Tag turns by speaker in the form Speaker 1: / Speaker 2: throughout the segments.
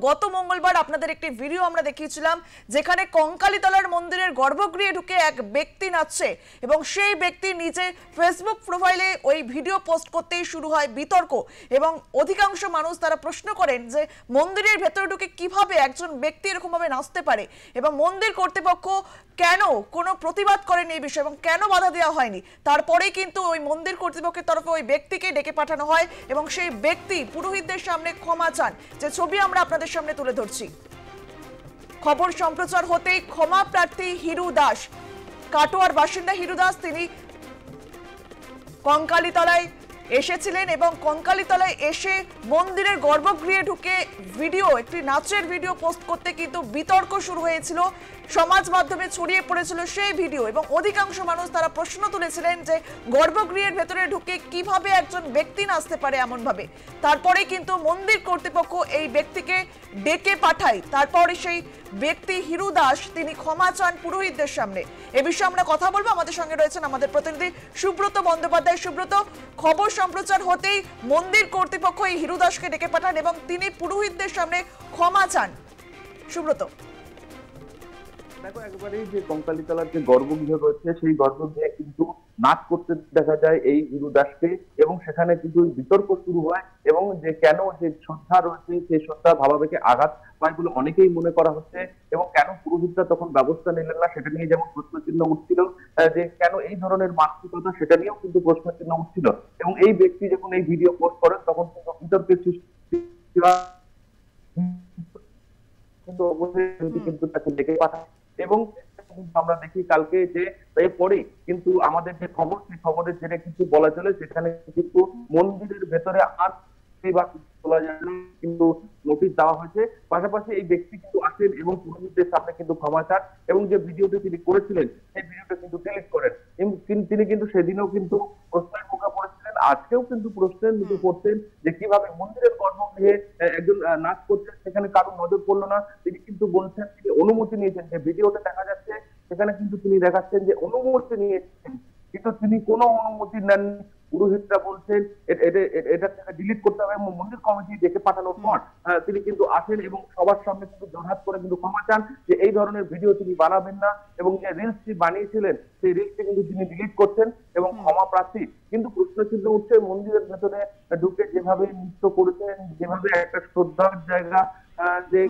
Speaker 1: গত মঙ্গলবার আপনাদের একটি ভিডিও আমরা দেখিয়েছিলাম যেখানে কঙ্কালীতলার মন্দিরের গর্ভগৃহে ঢুকে এক ব্যক্তি নাচছে এবং সেই ব্যক্তি নিজে ফেসবুক প্রোফাইলে ওই ভিডিও পোস্ট করতেই শুরু হয় বিতর্ক এবং অধিকাংশ মানুষ তারা প্রশ্ন করেন যে মন্দিরের ভেতরে ঢুকে কিভাবে একজন ব্যক্তি এরকম ভাবে নাচতে পারে এবং মন্দির কর্তৃপক্ষ কেন কোনো প্রতিবাদ করেন এই বিষয়ে এবং কেন বাধা দেওয়া হয়নি। তারপরেই কিন্তু ওই মন্দির কর্তৃপক্ষের তরফে ওই ব্যক্তিকে ডেকে পাঠানো হয় এবং সেই ব্যক্তি পুরোহিতদের সামনে ক্ষমা চান, যে ছবি আমরা আপনাদের সামনে তুলে ধরছি। খবর সম্প্রচার হতেই ক্ষমা প্রার্থী হিরু দাস, কাটোয়ার বাসিন্দা হিরু দাস, তিনি কঙ্কালীতলায় এসেছিলেন এবং কঙ্কালীতলায় এসে মন্দিরের গর্ভগৃহে ঢুকে একটি নাচের ভিডিও পোস্ট করতে কিন্তু বিতর্ক শুরু হয়েছিল, সমাজ মাধ্যমে ছড়িয়ে পড়েছিল সেই ভিডিও এবং অধিকাংশ মানুষ তারা প্রশ্ন তুলেছিলেন যে গর্ভগৃহের ভেতরে ঢুকে কিভাবে একজন ব্যক্তি নাচতে পারে এমন ভাবে। তারপরে কিন্তু মন্দির কর্তৃপক্ষ এই ব্যক্তিকে ডেকে পাঠায়, তারপরে সেই ব্যক্তি হিরু দাস তিনি ক্ষমা চান পুরোহিতদের সামনে। এ বিষয়ে আমরা কথা বলবো, আমাদের সঙ্গে রয়েছেন আমাদের প্রতিনিধি সুব্রত বন্দ্যোপাধ্যায়। সুব্রত, খবর সম্প্রচার হতেই মন্দির কর্তৃপক্ষ এই হিরু দাসকে ডেকে পাঠান এবং তিনি পুরোহিতদের সামনে ক্ষমা চান। সুব্রত,
Speaker 2: দেখো, একেবারেই যে কঙ্কালীতলার যে গর্ভগৃহ রয়েছে সেই গর্ভগৃহে কিন্তু নাচ করতে দেখা যায় এই হিরু দাসকে এবং সেখানে কিন্তু বিতর্ক শুরু হয় এবং যে কেন যে শ্রদ্ধা রয়েছে সেই শ্রদ্ধা ভাবাবেগে আঘাত পায় বলে অনেকেই মনে করা হচ্ছে এবং কেন পুরোহিতরা তখন ব্যবস্থা নিলেন না সেটা নিয়ে যেমন প্রশ্নচিহ্ন উঠছিল, যে কেন এই ধরনের মানসিকতা সেটা নিয়েও কিন্তু প্রশ্নচিহ্ন উঠছিল এবং এই ব্যক্তি যখন এই ভিডিও পোস্ট করেন তখন কিন্তু বিতর্কের সৃষ্টি কিন্তু অবশ্যই কিন্তু তাকে ডেকে পাঠায় এবং আমরা দেখি কালকে যে এরপরে কিন্তু আমাদের যে খবর সেই খবরের জেরে কিন্তু বলা চলে সেখানে কিন্তু মন্দিরের ভেতরে আর বলা যায় না কিন্তু নোটিশ দেওয়া হয়েছে। পাশাপাশি এই ব্যক্তি কিন্তু আসেন এবং পুরোহিতদের সামনে কিন্তু ক্ষমা চান এবং যে ভিডিওটি তিনি করেছিলেন সেই ভিডিওটা কিন্তু ডিলিট করেন এবং তিনি কিন্তু সেদিনও কিন্তু প্রশ্নের মুখে পড়েছিলেন, আজকেও কিন্তু প্রশ্নের মুখে পড়ছেন যে কিভাবে মন্দিরের গর্ভগৃহে একজন নাচ করছেন সেখানে কারো নজর পড়লো না। তিনি কিন্তু বলছেন তিনি অনুমতি নিয়েছেন, যে ভিডিওটা দেখা যাচ্ছে সেখানে কিন্তু তিনি দেখাচ্ছেন যে অনুমতি নিয়েছেন কিন্তু তিনি কোনো অনুমতি নেননি। পুরোহিতরা বলছেন এটা ডিলিট করতে হবে এবং মন্দির কমিটি ডেকে পাঠানোর পর তিনি কিন্তু আসেন এবং সবার সামনে কিন্তু জোরহাত করে কিন্তু ক্ষমা চান যে এই ধরনের ভিডিও তিনি বানাবেন না এবং যে রিলসটি বানিয়েছিলেন সেই রিলসটি কিন্তু তিনি ডিলিট করছেন এবং ক্ষমা প্রার্থী। কিন্তু প্রশ্নচিহ্ন উঠছে মন্দিরের ভেতরে ঢুকে যেভাবে নৃত্য করেছেন, যেভাবে একটা শ্রদ্ধার জায়গা যে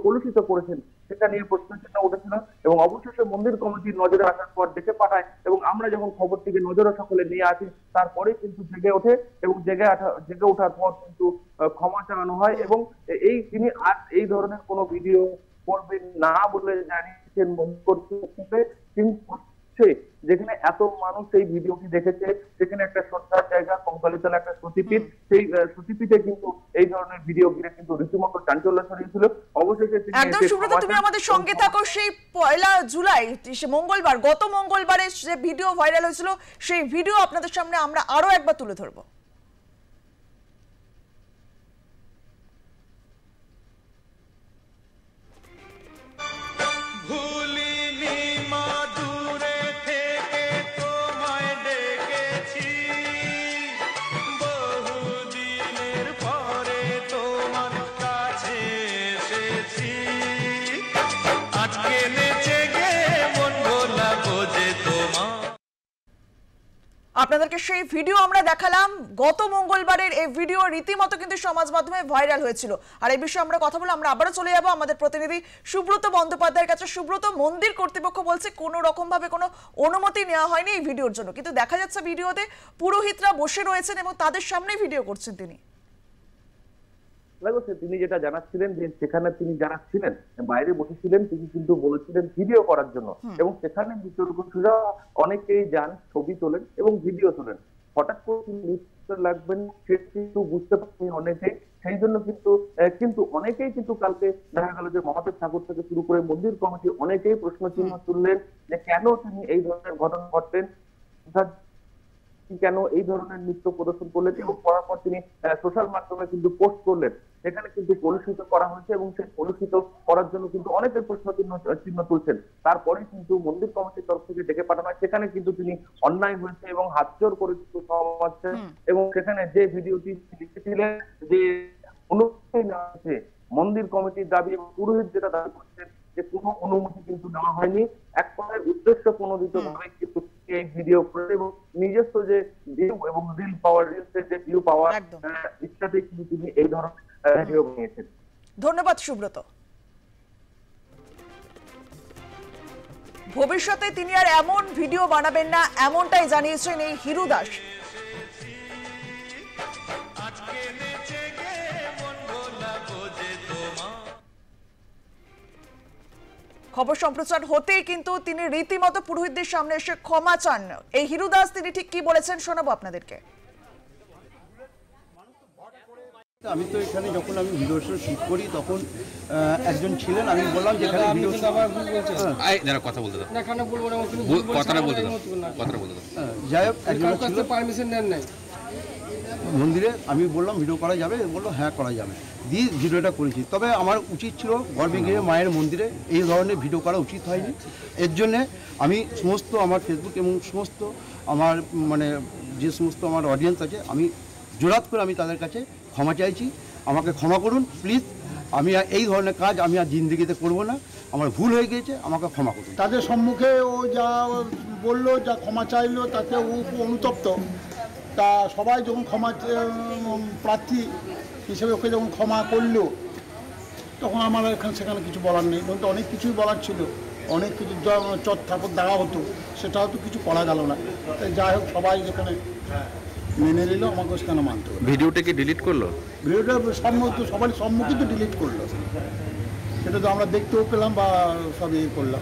Speaker 2: কলুষিত করেছেন সেটা নিয়ে প্রশ্নচিহ্ন উঠেছিল এবং অবশেষে মন্দির কমিটির নজরে আসার পর ডেকে পাঠায় এবং আমরা যখন খবরটিকে নজরে সকলে নিয়ে আসি তারপরে কিন্তু জেগে ওঠে এবং জেগে ওঠার পর কিন্তু ক্ষমা চাওয়ানো হয় এবং তিনি আর এই ধরনের কোনো ভিডিও করবেন না বলে জানিয়েছেন মন্দির কর্তৃপক্ষকে। কিন্তু যেখানে এত মানুষ এই ভিডিওটি দেখেছে সেখানে একটা শ্রদ্ধার জায়গা কঙ্কালীতলা একটা সতীপীঠ, সেই সতীপীঠে কিন্তু এই ধরনের ভিডিও ঘিরে কিন্তু রীতিমতো চাঞ্চল্য ছড়িয়েছিল। অবশেষে
Speaker 1: একদম সুব্রত, তুমি আমাদের সঙ্গে থাকো। সেই 1 জুলাই মঙ্গলবার, গত মঙ্গলবারে যে ভিডিও ভাইরাল হয়েছিল সেই ভিডিও আপনাদের সামনে আমরা আরো একবার তুলে ধরবো। আপনাদেরকে সেই ভিডিও আমরা দেখালাম, গত মঙ্গলবারের এই ভিডিও রীতিমতো কিন্তু সমাজ মাধ্যমে ভাইরাল হয়েছিল। আর এই বিষয়ে আমরা কথা বলে আমরা আবারও চলে যাব আমাদের প্রতিনিধি সুব্রত বন্দ্যোপাধ্যায়ের কাছে। সুব্রত, মন্দির কর্তৃপক্ষ বলছে কোনো রকম ভাবে কোনো অনুমতি নেওয়া হয়নি এই ভিডিওর জন্য, কিন্তু দেখা যাচ্ছে ভিডিওতে পুরোহিতরা বসে রয়েছেন এবং তাদের সামনে ভিডিও করছেন তিনি।
Speaker 2: তিনি যেটা জানাচ্ছিলেন যে সেখানে তিনি জানাচ্ছিলেন বাইরে বসেছিলেন, তিনি কিন্তু বলেছিলেন ভিডিও করার জন্য এবং সেখানে বিতর্করা অনেকেই যান, ছবি তোলেন এবং ভিডিও তোলেন। হঠাৎ করে তিনি লাগবেন সে কিন্তু বুঝতে পারেন অনেকেই, সেই জন্য কিন্তু অনেকেই কিন্তু কালকে দেখা গেল যে মহাদেব ঠাকুর থেকে শুরু করে মন্দির কমিটি অনেকেই প্রশ্নচিহ্ন তুললেন যে কেন তিনি এই ধরনের ঘটনা ঘটলেন, কেন এই ধরনের নৃত্য প্রদর্শন করলেন এবং করার পর তিনি সোশ্যাল মাধ্যমে কিন্তু পোস্ট করলেন। সেখানে কিন্তু কলুষিত করা হয়েছে এবং সেই কলুষিত করার জন্য কিন্তু অনেকের প্রশ্ন তুলছেন। তারপরে কিন্তু মন্দির কমিটির তরফ থেকে ডেকে পাঠানো হয়, সেখানে কিন্তু তিনি অন্যায় হয়েছে এবং হাতজোড় করে কিন্তু এবং সেখানে যে ভিডিওটি লিখেছিলেন যে অনুমতি না হয়েছে মন্দির কমিটির দাবি এবং পুরোহিত যেটা দাবি করছেন যে কোনো অনুমতি কিন্তু নেওয়া হয়নি, এক কথায় উদ্দেশ্য প্রণোদিত ভাবে কিন্তু এই ভিডিও করে এবং নিজস্ব যে ভিউ এবং রিল পাওয়ার রিলসের যে ভিউ পাওয়ার ইচ্ছাতে কিন্তু তিনি এই ধরনের ভিডিও বানিয়েছেন।
Speaker 1: ধন্যবাদ সুব্রত। ভবিষ্যতে তিনি আর এমন ভিডিও বানাবেন না, এমনটাই জানিয়েছেন এই হিরু দাস। খবর সম্প্রচার হতেই কিন্তু তিনি রীতিমতো পুরোহিতদের সামনে এসে ক্ষমা চান। এই হিরু দাস তিনি ঠিক কি বলেছেন শোনাবো আপনাদেরকে।
Speaker 3: আমি তো এখানে যখন আমি ভিডিও শুট করি তখন একজন ছিলেন, আমি বললাম যে এখানে ভিডিও
Speaker 4: কথা বলতে দাও, কথাটা বলতে দাও, কথাটা বলতে দাও।
Speaker 3: যাই হোক একজন ছিল
Speaker 5: পারমিশন নেন নাই
Speaker 3: মন্দিরে, আমি বললাম ভিডিও করা যাবে, বললো হ্যাঁ করা যাবে, দিয়ে ভিডিওটা করেছি। তবে আমার উচিত ছিল গর্ভগৃহে মায়ের মন্দিরে এই ধরনের ভিডিও করা উচিত হয়নি। এর জন্যে আমি সমস্ত আমার ফেসবুক এবং সমস্ত আমার মানে যে সমস্ত আমার অডিয়েন্স আছে, আমি জোরাত করে আমি তাদের কাছে ক্ষমা চাইছি, আমাকে ক্ষমা করুন প্লিজ। আমি আর এই ধরনের কাজ আমি আর জিন্দগিতে করব না, আমার ভুল হয়ে গিয়েছে, আমাকে ক্ষমা করুন।
Speaker 6: তাদের সম্মুখে ও যা বললো, যা ক্ষমা চাইলো, তাতে ও অনুতপ্ত। তা সবাই যখন ক্ষমা প্রার্থী হিসেবে ওকে যখন ক্ষমা করলো, তখন আমার এখানে সেখানে কিছু বলার নেই। কিন্তু অনেক কিছুই বলার ছিল, অনেক কিছু চট থাপড় দেওয়া হতো, সেটাও তো কিছু করা গেল না। তাই যাই হোক সবাই যেখানে মেনে নিল, আমাকে সেখানে মানতে হবে।
Speaker 4: ভিডিওটা কি ডিলিট করলো?
Speaker 6: ভিডিওটা সবাই সম্মুখে তো ডিলিট করলো, সেটা তো আমরা দেখতেও পেলাম বা সব ইয়ে করলাম।